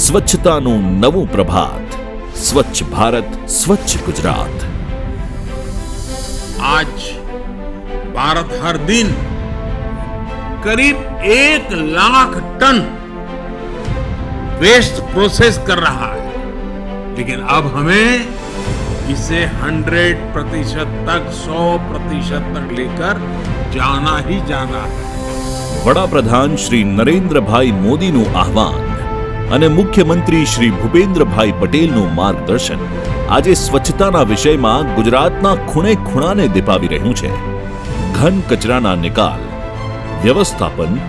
સ્વચ્છતાનું નવું પ્રભાત. સ્વચ્છ ભારત, સ્વચ્છ ગુજરાત. आज भारत हर दिन करीब 1 लाख टन वेस्ट प्रोसेस कर रहा है, लेकिन अब हमें इसे 100% तक 100% तक लेकर जाना ही जाना है. વડાપ્રધાન શ્રી નરેન્દ્રભાઈ મોદીનું આહવાન અને મુખ્યમંત્રી શ્રી ભૂપેન્દ્રભાઈ પટેલનું માર્ગદર્શન આજે સ્વચ્છતાના વિષયમાં ગુજરાતના ખૂણે ખૂણાને દીપાવી રહ્યું છે. ઘન કચરાના નિકાલ, વ્યવસ્થાપન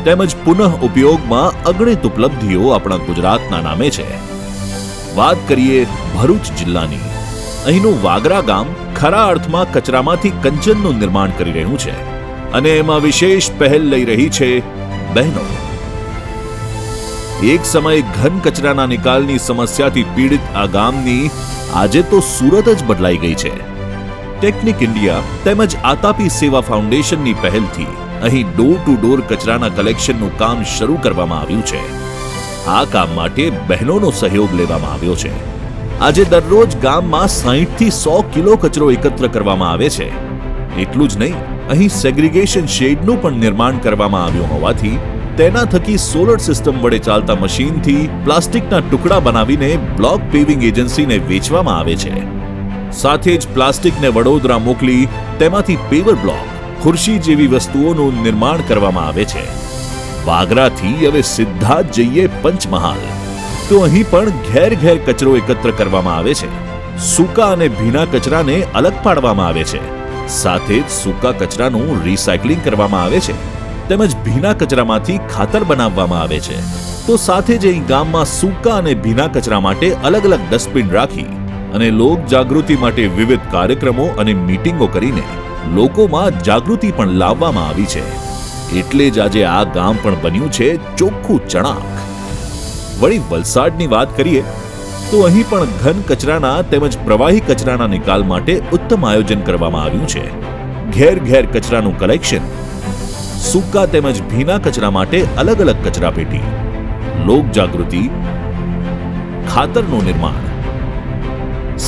તેમજ પુનઃ ઉપયોગમાં અગણિત ઉપલબ્ધિઓ આપણા ગુજરાતના નામે છે. વાત કરીએ ભરૂચ જિલ્લાની. અહીંનું વાગરા ગામ ખરા અર્થમાં કચરામાંથી કંચનનું નિર્માણ કરી રહ્યું છે અને એમાં વિશેષ પહેલ લઈ રહી છે બહેનો. એક સમયે ઘન કચરાના નિકાલની સમસ્યાથી પીડિત આ ગામની આજે તો સુરત જ બદલાઈ ગઈ છે. ટેકનિક ઇન્ડિયા તેમજ આતાપી સેવા ફાઉન્ડેશનની પહેલથી અહીં ડોર ટુ ડોર કચરાના કલેક્શનનું કામ શરૂ કરવામાં આવ્યું છે. આ કામ માટે બહેનોનો સહયોગ લેવામાં આવ્યો છે. આજે દરરોજ ગામમાં 60 થી 100 કિલો કચરો એકત્ર કરવામાં આવે છે. એટલું જ નહીં, અહીં સેગ્રીગેશન શેડનું પણ નિર્માણ કરવામાં આવ્યું હોવાથી તેના થકી સોલર સિસ્ટમ વડે ચાલતા મશીનથી પ્લાસ્ટિકના ટુકડા બનાવીને બ્લોક પેવિંગ એજન્સીને વેચવામાં આવે છે. સાથે જ પ્લાસ્ટિકને વડોદરા મોકલી તેમાંથી પેવર બ્લોક, ખુરશી જેવી વસ્તુઓનું નિર્માણ કરવામાં આવે છે. વાગરાથી હવે સીધા જ જઈએ પંચમહાલ, તો અહીં પણ ઘેર ઘેર કચરો એકત્ર કરવામાં આવે છે. સૂકા અને ભીના કચરાને અલગ પાડવામાં આવે છે. સાથે જ સૂકા કચરાનું રિસાયકલિંગ કરવામાં આવે છે તેમજ ભીના કચરામાંથી ખાતર બનાવવામાં આવે છે. તો સાથે જ અહીં ગામમાં સૂકા અને ભીના કચરા માટે અલગ અલગ ડસ્ટબિન રાખી અને લોક જાગૃતિ માટે વિવિધ કાર્યક્રમો અને મીટિંગો કરીને લોકોમાં જાગૃતિ પણ લાવવામાં આવી છે. એટલે જ આજે આ ગામ પણ બન્યું છે ચોખ્ખું ચણાક. વળી વલસાડની વાત કરીએ તો અહીં પણ ઘન કચરાના તેમજ પ્રવાહી કચરાના નિકાલ માટે ઉત્તમ આયોજન કરવામાં આવ્યું છે. ઘેર ઘેર કચરાનું કલેક્શન, સૂકા તેમજ ભીના કચરા માટે અલગ અલગ કચરા પેટી, લોક જાગૃતિ, ખાતરનું નિર્માણ,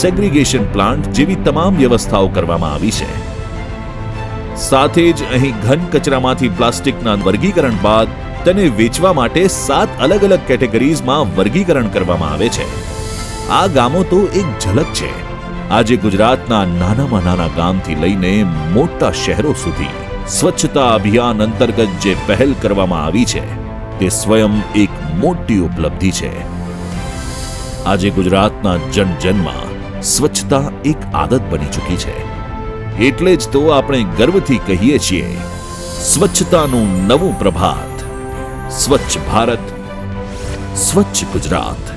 સેગ્રીગેશન પ્લાન્ટ જેવી તમામ વ્યવસ્થાઓ કરવામાં આવી છે. સાથે જ અહીં ઘન કચરામાંથી પ્લાસ્ટિકના વર્ગીકરણ બાદ તેને વેચવા માટે 7 અલગ અલગ કેટેગરીઝમાં વર્ગીકરણ કરવામાં આવે છે. આ ગામો તો એક ઝલક છે. આજે ગુજરાતના નાનામાં નાના ગામથી લઈને મોટા શહેરો સુધી સ્વચ્છતા અભિયાન અંતર્ગત જે પહેલ કરવામાં આવી છે તે સ્વયં એક મોટી ઉપલબ્ધિ છે. આજે ગુજરાતના જનજનમાં સ્વચ્છતા એક આદત બની ચૂકી છે. એટલે જ તો આપણે ગર્વથી કહીએ છીએ, સ્વચ્છતાનું નવું પ્રભાત. સ્વચ્છ ભારત, સ્વચ્છ ગુજરાત.